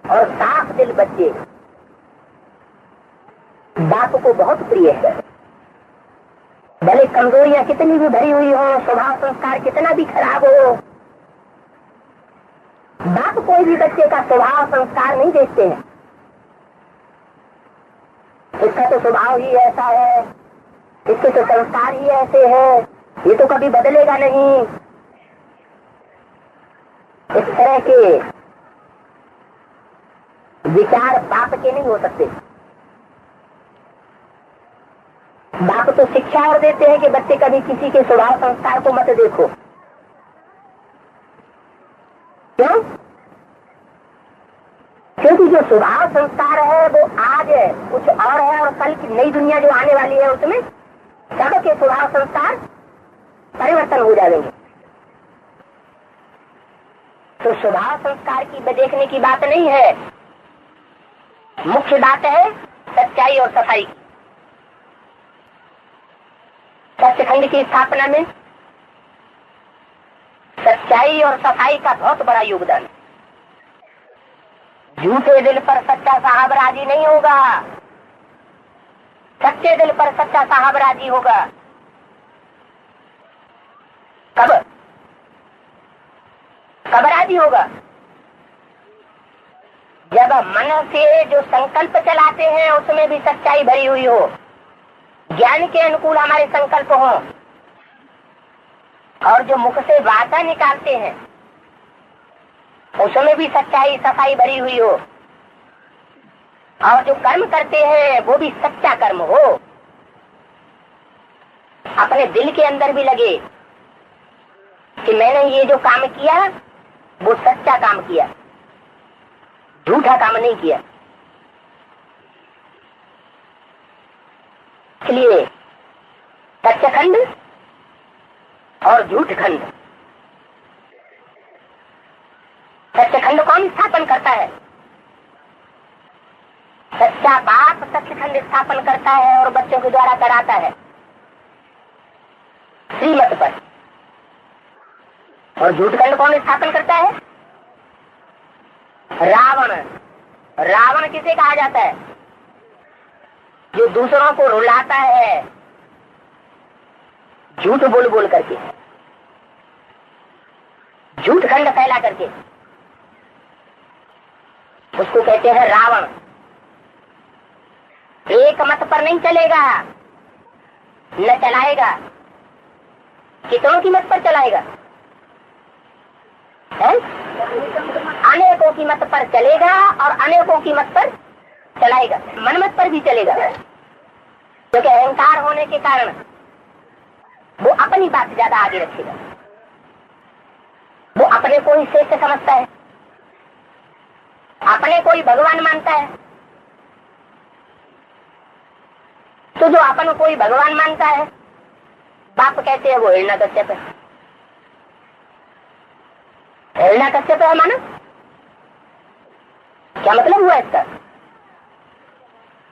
और साफ दिल बच्चे बाप को बहुत प्रिय है। भले कमजोरियां कितनी भी भरी हुई हो, स्वभाव संस्कार कितना भी खराब हो, बाप कोई भी बच्चे का स्वभाव संस्कार नहीं देखते हैं। इसका तो स्वभाव ही ऐसा है, इसके तो संस्कार ही ऐसे हैं, ये तो कभी बदलेगा नहीं। इस तरह के विचार बाप के नहीं हो सकते। बाप तो शिक्षा और देते हैं कि बच्चे कभी किसी के स्वभाव संस्कार को मत देखो। क्यों? क्योंकि जो स्वभाव संस्कार है वो आज है, कुछ और है, और कल की नई दुनिया जो आने वाली है उसमें सबके स्वभाव संस्कार परिवर्तन हो जाएंगे। तो स्वभाव संस्कार की देखने की बात नहीं है, मुख्य बात है सच्चाई और सफाई। सत्यखंड की स्थापना में सच्चाई और सफाई का बहुत बड़ा योगदान है। झूठे दिल पर सच्चा साहब राजी नहीं होगा, सच्चे दिल पर सच्चा साहब राजी होगा। कब कब राजी होगा? जब मन से जो संकल्प चलाते हैं उसमें भी सच्चाई भरी हुई हो, ज्ञान के अनुकूल हमारे संकल्प हो, और जो मुख से वाचा निकालते हैं उसमें भी सच्चाई सफाई भरी हुई हो, और जो कर्म करते हैं वो भी सच्चा कर्म हो, अपने दिल के अंदर भी लगे कि मैंने ये जो काम किया वो सच्चा काम किया, झूठा काम नहीं किया। इसलिए सत्य खंड और झूठ खंड। सत्य खंड कौन स्थापन करता है? सच्चा बाप सत्य खंड स्थापन करता है और बच्चों के द्वारा कराता है श्रीमत पर। और झूठ खंड कौन स्थापन करता है? रावण। रावण किसे कहा जाता है? जो दूसरों को रुलाता है झूठ बोल बोल करके, झूठ खंड फैला करके, उसको कहते हैं रावण। एक मत पर नहीं चलेगा, न चलाएगा। कितनों की मत पर चलाएगा? है? अनेकों की मत पर चलेगा और अनेकों की मत पर चलाएगा। मनमत पर भी चलेगा, क्योंकि अहंकार होने के कारण वो अपनी बात ज्यादा आगे रखेगा। वो अपने को ही श्रेष्ठ समझता है, अपने को ही भगवान मानता है। तो जो अपन को ही भगवान मानता है, बाप कहते हैं वो हिरण्यकश्यप है। हिरण्यकश्यप है माना क्या मतलब हुआ इसका?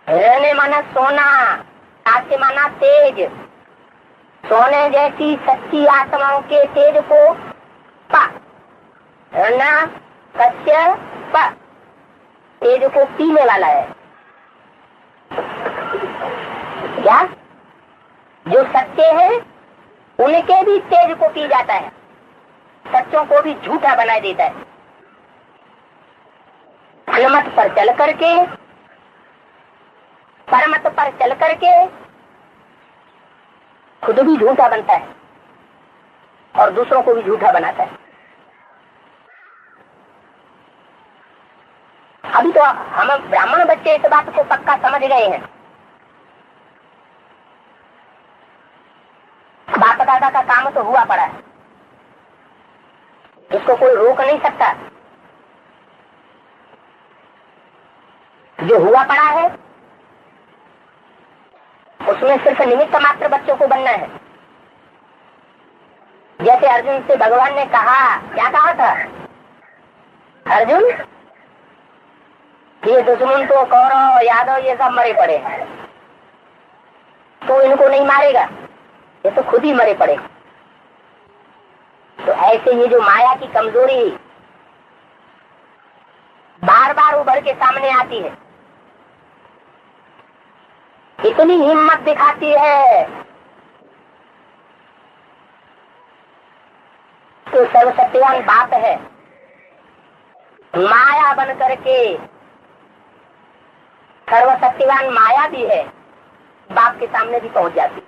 हिरण्य माना सोना, काश्य माना तेज। सोने जैसी सच्ची आत्माओं के तेज को पा, हिरण्यकश्यप तेज को पीने वाला है। क्या? जो सच्चे हैं उनके भी तेज को पी जाता है, सच्चों को भी झूठा बना देता है। अनुमत पर चल करके, परमत पर चल करके खुद भी झूठा बनता है और दूसरों को भी झूठा बनाता है। अभी तो हम ब्राह्मण बच्चे इस बात को पक्का समझ गए हैं। बाप दादा का काम तो हुआ पड़ा है, इसको कोई रोक नहीं सकता। जो हुआ पड़ा है उसमें सिर्फ निमित्त मात्र बच्चों को बनना है। जैसे अर्जुन से भगवान ने कहा, क्या कहा था? अर्जुन, ये दुश्मन तो कौरव यादव ये सब मरे पड़े, तो इनको नहीं मारेगा, ये तो खुद ही मरे पड़े। तो ऐसे ये जो माया की कमजोरी बार बार उभर के सामने आती है, इतनी हिम्मत दिखाती है तो सर्वसत्यवान बात है, माया बन करके सर्वसत्यवान माया भी है, बाप के सामने भी पहुंच जाती।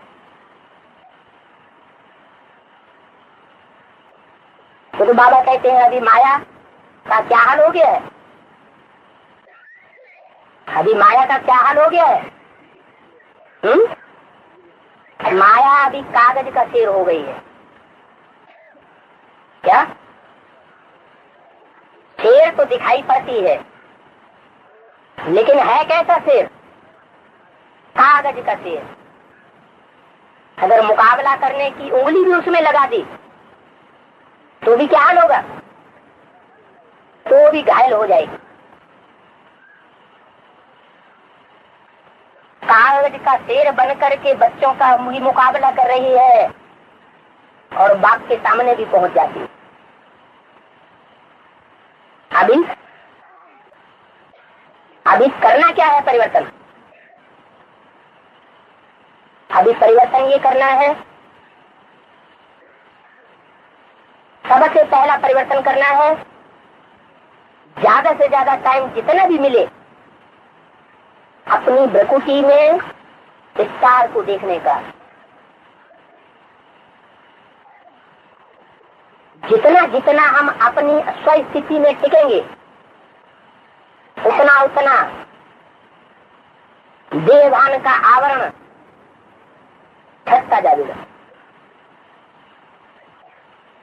तो बाबा कहते हैं अभी माया का क्या हाल हो गया है? अभी माया का क्या हाल हो गया है? माया अभी कागज का शेर हो गई है। क्या? शेर तो दिखाई पड़ती है, लेकिन है कैसा शेर? कागज का शेर। अगर मुकाबला करने की उंगली भी उसमें लगा दी तो भी क्या हाल होगा? तो भी घायल हो जाएगी। कागज का शेर बन करके बच्चों का मुकाबला कर रही है और बाप के सामने भी पहुंच जाती है। अभी करना क्या है? परिवर्तन। अभी परिवर्तन ये करना है, सबसे पहला परिवर्तन करना है, ज्यादा से ज्यादा टाइम जितना भी मिले अपनी प्रकृति में विस्तार को देखने का। जितना जितना हम अपनी स्वस्थिति में टिकेंगे उतना उतना देहभान का आवरण छटता जाएगा।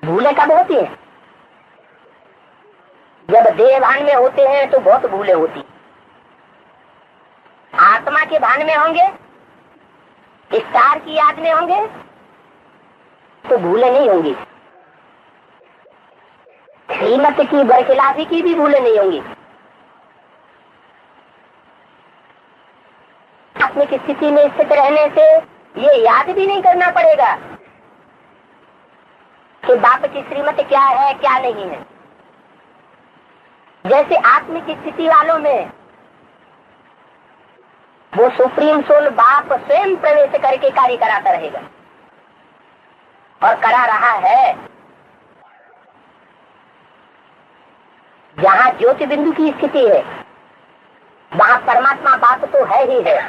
भूले कब होती है? जब देहभान में होते हैं तो बहुत भूले होती। आत्मा के भान में होंगे स्टार की याद में होंगे तो भूले नहीं होंगी, श्रीमत की बरखिलाफी की भी भूले नहीं होंगी। आत्मिक स्थिति में स्थित रहने से ये याद भी नहीं करना पड़ेगा कि बाप की श्रीमत क्या है क्या नहीं है। जैसे आत्मिक स्थिति वालों में वो सुप्रीम सोल बाप स्वयं प्रवेश करके कार्य कराता रहेगा और करा रहा है। जहाँ ज्योति बिंदु की स्थिति है वहाँ परमात्मा बाप तो है ही है,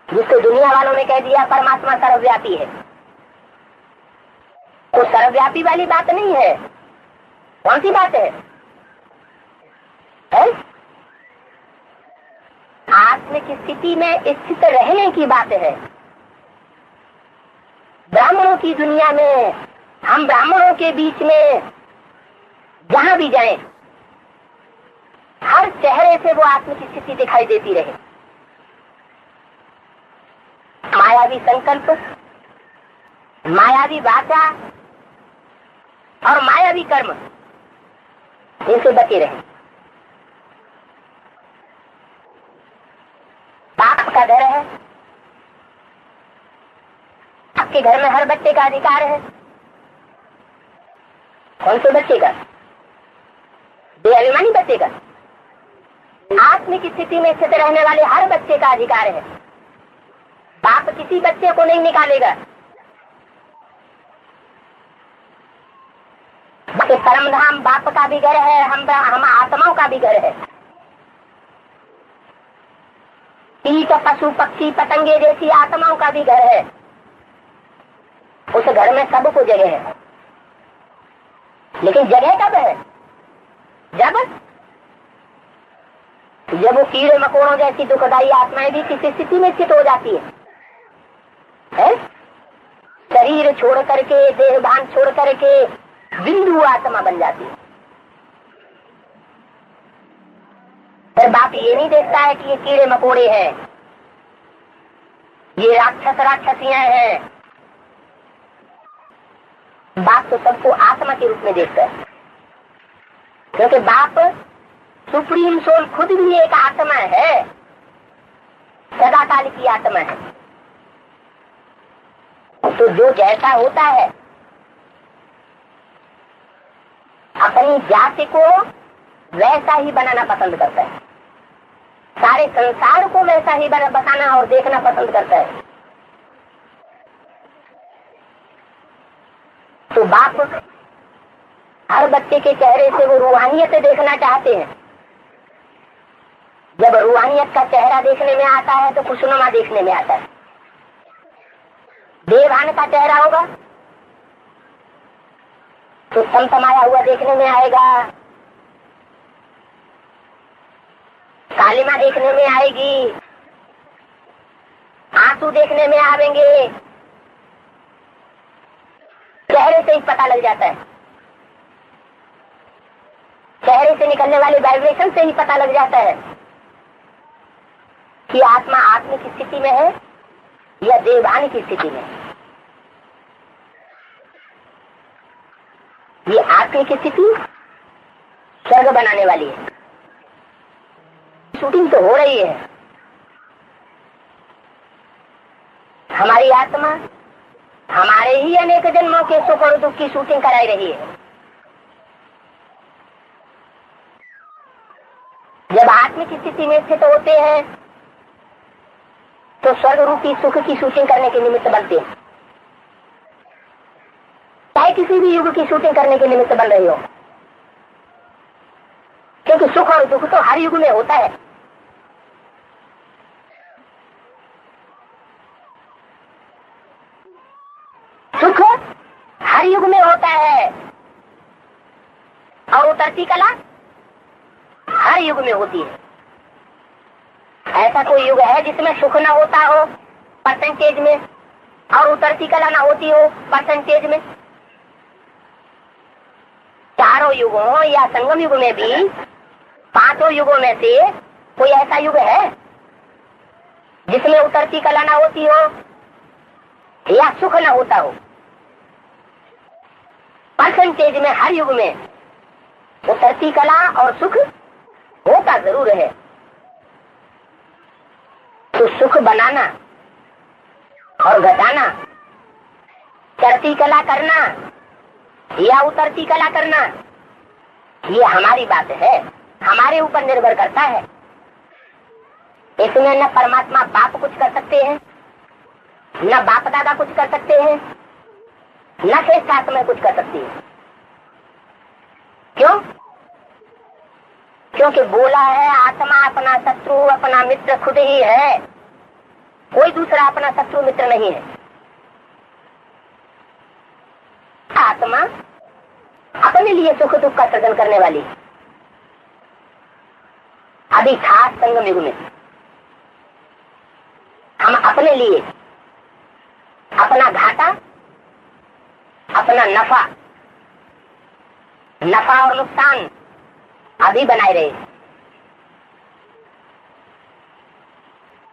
जिसको दुनिया वालों ने कह दिया परमात्मा सर्वव्यापी है। तो सर्वव्यापी वाली बात नहीं है। कौन सी बात है? आत्मिक स्थिति में स्थित रहने की बात है। ब्राह्मणों की दुनिया में, हम ब्राह्मणों के बीच में जहां भी जाएं, हर चेहरे से वो आत्मिक स्थिति दिखाई देती रहे। मायावी संकल्प, मायावी वाचा और मायावी कर्म, इनसे बचे रहे। बाप का घर है, आपके घर में हर बच्चे का अधिकार है। कौन से बच्चे का? बेअभिमानी बच्चे का। आत्मिक स्थिति में स्थित रहने वाले हर बच्चे का अधिकार है। बाप किसी बच्चे को नहीं निकालेगा। परमधाम बाप का भी घर है, हम आत्माओं का भी घर है। कीट पशु पक्षी पतंगे जैसी आत्माओं का भी घर है। उस घर में सबको जगह है, लेकिन जगह कब है? जब वो कीड़े मकोड़ों जैसी दुखदाई आत्माएं भी किसी स्थिति में स्थित हो जाती है? शरीर छोड़ करके, देहभान छोड़ करके बिंदु आत्मा बन जाती है। फिर बाप ये नहीं देखता है कि ये कीड़े मकोड़े हैं, ये राक्षस राक्षसियां हैं। बाप तो सबको आत्मा के रूप में देखता है, क्योंकि बाप सुप्रीम सोल खुद भी एक आत्मा है, सदाकाल की आत्मा है। तो जो जैसा होता है अपनी जाति को वैसा ही बनाना पसंद करता है, सारे संसार को वैसा ही बताना और देखना पसंद करता है। तो बाप हर बच्चे के चेहरे से वो रूहानियत देखना चाहते हैं। जब रूहानियत का चेहरा देखने में आता है तो खुशनुमा देखने में आता है। देवभान का चेहरा होगा तो समसमाया हुआ देखने में आएगा, कालिमा देखने में आएगी, आंसू देखने में आवेंगे। चेहरे से ही पता लग जाता है, चेहरे से निकलने वाले वाइब्रेशन से ही पता लग जाता है कि आत्मा आत्मिक स्थिति में है या देवभान की स्थिति में। ये आत्मिक स्थिति स्वर्ग बनाने वाली है। शूटिंग तो हो रही है। हमारी आत्मा हमारे ही अनेक जन्मों के सुख और दुख की शूटिंग कराई रही है। जब आत्मिक स्थिति में स्थित होते हैं तो स्वर्ग रूपी सुख की शूटिंग करने के निमित्त बनते हैं, चाहे किसी भी युग की शूटिंग करने के निमित्त बन रही हो, क्योंकि सुख और दुख तो हर युग में होता है। सुख हर युग में होता है और उतरती कला हर युग में होती है। ऐसा कोई युग है जिसमें सुख न होता हो परसेंटेज में और उतरती कला न होती हो परसेंटेज में? चारों युगों या संगम युग में भी पांचों युगों में से कोई ऐसा युग है जिसमें उतरती कला ना होती हो या सुख ना होता हो। परसेंटेज में हर युग में उतरती कला और सुख होता जरूर है। तो सुख बनाना और घटाना, चढ़ती कला करना या उतरती कला करना, ये हमारी बात है, हमारे ऊपर निर्भर करता है। इसमें न परमात्मा बाप कुछ कर सकते हैं, न बाप दादा कुछ कर सकते हैं, न श्रेष्ठ आत्मा कुछ कर सकती है। क्यों? क्योंकि बोला है आत्मा अपना शत्रु अपना मित्र खुद ही है, कोई दूसरा अपना शत्रु मित्र नहीं है। आत्मा अपने लिए सुख दुख का सृजन करने वाली। अभी खास संगम युग में हम अपने लिए अपना घाटा अपना नफा और नुकसान अभी बनाए रहे।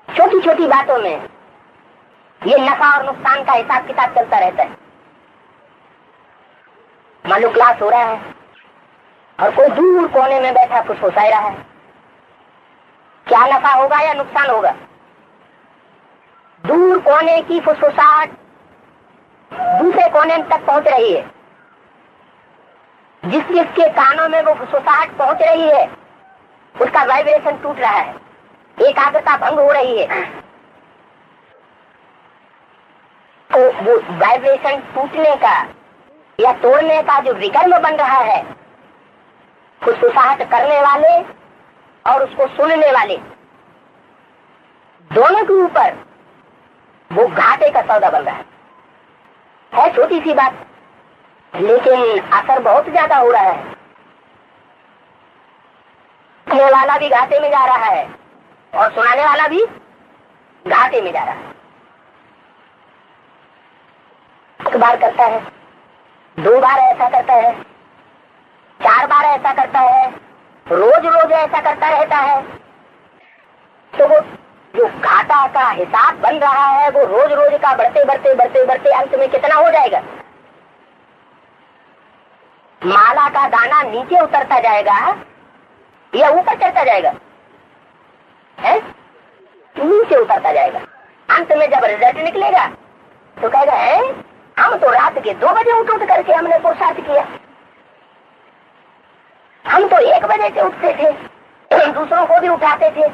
छोटी छोटी बातों में ये नफा और नुकसान का हिसाब किताब चलता रहता है। मान लो क्लास हो रहा है और कोई दूर कोने में बैठा फुसफुसा रहा है, क्या नफा होगा या नुकसान होगा? दूर कोने की फुसफुसाहट दूसरे कोने तक पहुंच रही है, जिस जिसके कानों में वो फुसफुसाहट पहुंच रही है उसका वाइब्रेशन टूट रहा है, एकाग्रता भंग हो रही है। तो वो वाइब्रेशन टूटने का या तोड़ने का जो विकर्म बन रहा है, फुसफुसाहट करने वाले और उसको सुनने वाले दोनों के ऊपर वो घाटे का सौदा बन रहा है। छोटी सी बात लेकिन असर बहुत ज्यादा हो रहा है। सुनने वाला भी घाटे में जा रहा है और सुनाने वाला भी घाटे में जा रहा है। एक बार करता है, 2 बार ऐसा करता है, 4 बार ऐसा करता है, रोज रोज ऐसा करता रहता है, तो वो जो घाटा का हिसाब बन रहा है वो रोज रोज का बढ़ते बढ़ते बढ़ते बढ़ते अंत में कितना हो जाएगा? माला का दाना नीचे उतरता जाएगा या ऊपर चढ़ता जाएगा? है? नीचे उतरता जाएगा। अंत में जब रिजल्ट निकलेगा तो कहेगा है हम तो रात के 2 बजे उठ करके हमने पुरुषार्थ किया, हम तो 1 बजे से उठते थे, दूसरों को भी उठाते थे,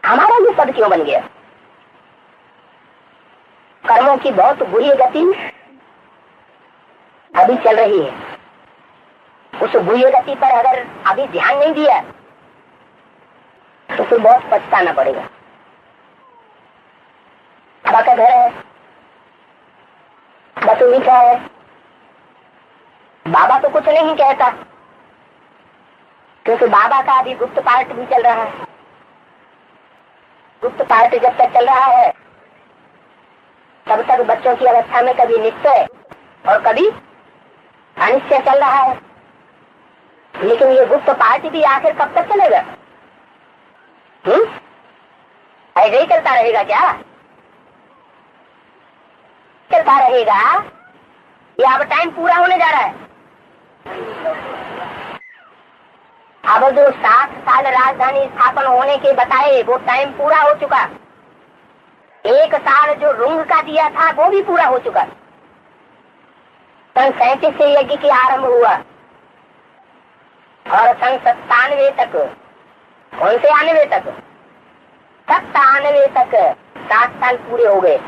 हमारा ये पद क्यों बन गया? कर्मों की बहुत बुरी गति अभी चल रही है। उस बुरी गति पर अगर अभी ध्यान नहीं दिया तो फिर बहुत पछताना पड़ेगा। बाबा का घर है, बसु मीठा है, बाबा तो कुछ नहीं कहता क्योंकि बाबा का अभी गुप्त पार्ट भी चल रहा है। गुप्त पार्ट जब तक चल रहा है तब तक बच्चों की अवस्था में कभी निश्चय और कभी अनिश्चय चल रहा है। लेकिन ये गुप्त पार्ट भी आखिर कब तक चलेगा? ऐसे ही चलता रहेगा क्या? चलता रहेगा या अब टाइम पूरा होने जा रहा है? अब जो 7 साल राजधानी स्थापन होने के बताए वो टाइम पूरा हो चुका। 1 साल जो रुंग का दिया था वो भी पूरा हो चुका। सन 37 से यज्ञ की आरंभ हुआ और सन 97 तक, कौन से 98 तक, 97 तक 7 साल पूरे हो गए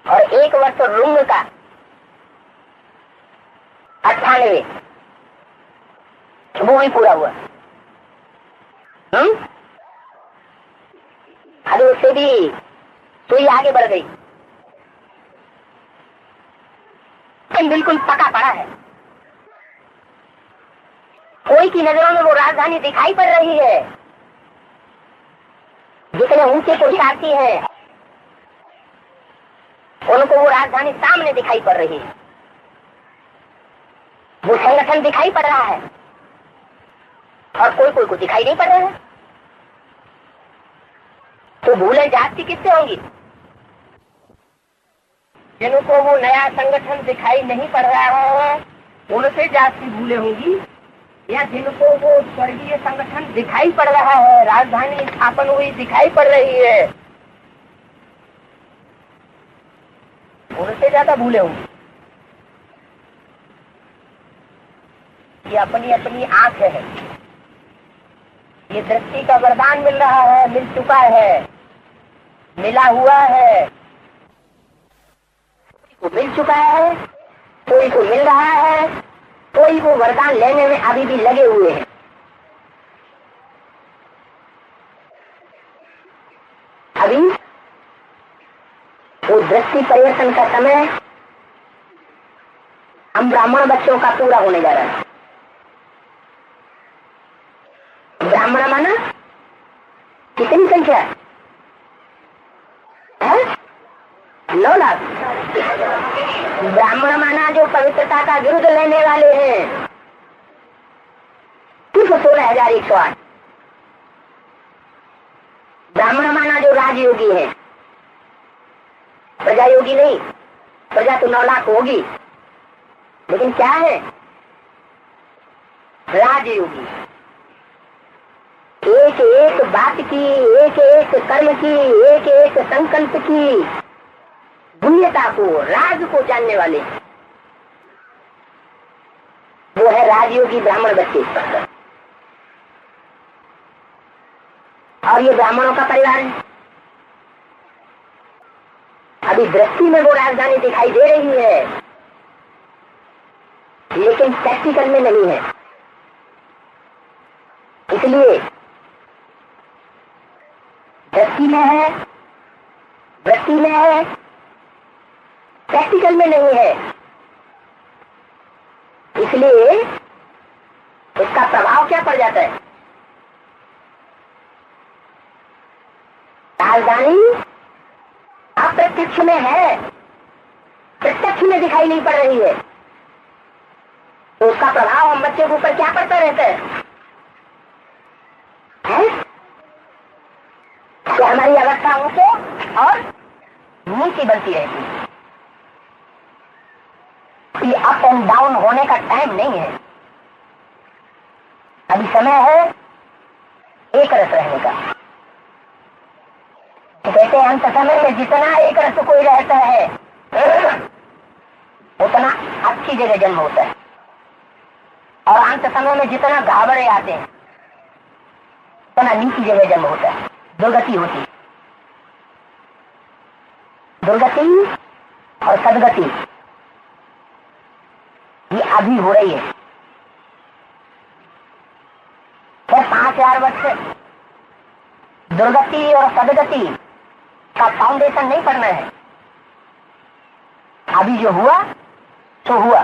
और 1 वर्ष रुंग का 98 वो भी पूरा हुआ। अरे उससे भी सुई आगे बढ़ गई, बिल्कुल पका पड़ा है। कोई की नजरों में वो राजधानी दिखाई पड़ रही है, जितने ऊंचे पुरुषार्थी हैं उनको वो राजधानी सामने दिखाई पड़ रही है, वो संगठन दिखाई पड़ रहा है और कोई को दिखाई नहीं पड़ रहा है। भूलें जाति किससे होंगी? जिनको वो नया संगठन दिखाई नहीं पड़ रहा है उनसे जाति भूले होंगी, या जिनको वो स्वर्गीय संगठन दिखाई पड़ रहा है, राजधानी स्थापन हुई दिखाई पड़ रही है, उनसे ज्यादा भूले होंगी। ये अपनी अपनी आंख है, ये दृष्टि का वरदान मिल रहा है, मिल चुका है, मिला हुआ है, कोई को मिल चुका है, कोई को मिल रहा है, कोई वो वरदान लेने में अभी भी लगे हुए हैं। अभी वो दृष्टि परिवर्तन का समय हम ब्राह्मण बच्चों का पूरा होने जा रहा है। ब्राह्मण माना कितनी संख्या है? 9 लाख। ब्राह्मण माना जो पवित्रता का विरुद्ध लेने वाले हैं सिर्फ 16,108। ब्राह्मण माना जो राजयोगी है, प्रजा योगी नहीं। प्रजा तो 9 लाख होगी, लेकिन क्या है? राजयोगी। एक एक बात की, एक एक कर्म की, एक एक संकल्प की गुह्यता को, राज को जानने वाले, वो है राजयोगी ब्राह्मण बच्चे। और ये ब्राह्मणों का परिवार है। अभी दृष्टि में वो राजधानी दिखाई दे रही है, लेकिन प्रैक्टिकल में नहीं है। इसलिए दृष्टि में है, वृत्ति में है, प्रैक्टिकल में नहीं है। इसलिए इसका प्रभाव क्या पड़ जाता है? राजधानी अप्रत्यक्ष में है, प्रत्यक्ष में दिखाई नहीं पड़ रही है, तो उसका प्रभाव हम बच्चे के ऊपर क्या पड़ता रहता है? कि हमारी अवस्था ऊंचे और नीचे बनती रहती है। ये अप एंड डाउन होने का टाइम नहीं है। अभी समय है एक रस रहने का। तो कहते हैं अंत समय में जितना एक रस कोई रहता है उतना अच्छी जगह जन्म होता है, और अंत समय में जितना घाबरे आते हैं उतना नीची जगह जन्म होता है, दुर्गति होती है। दुर्गति और सदगति ये अभी हो रही है। तो 5,000 वर्ष दुर्गति और सदगति का फाउंडेशन नहीं पड़ना है। अभी जो हुआ सो हुआ।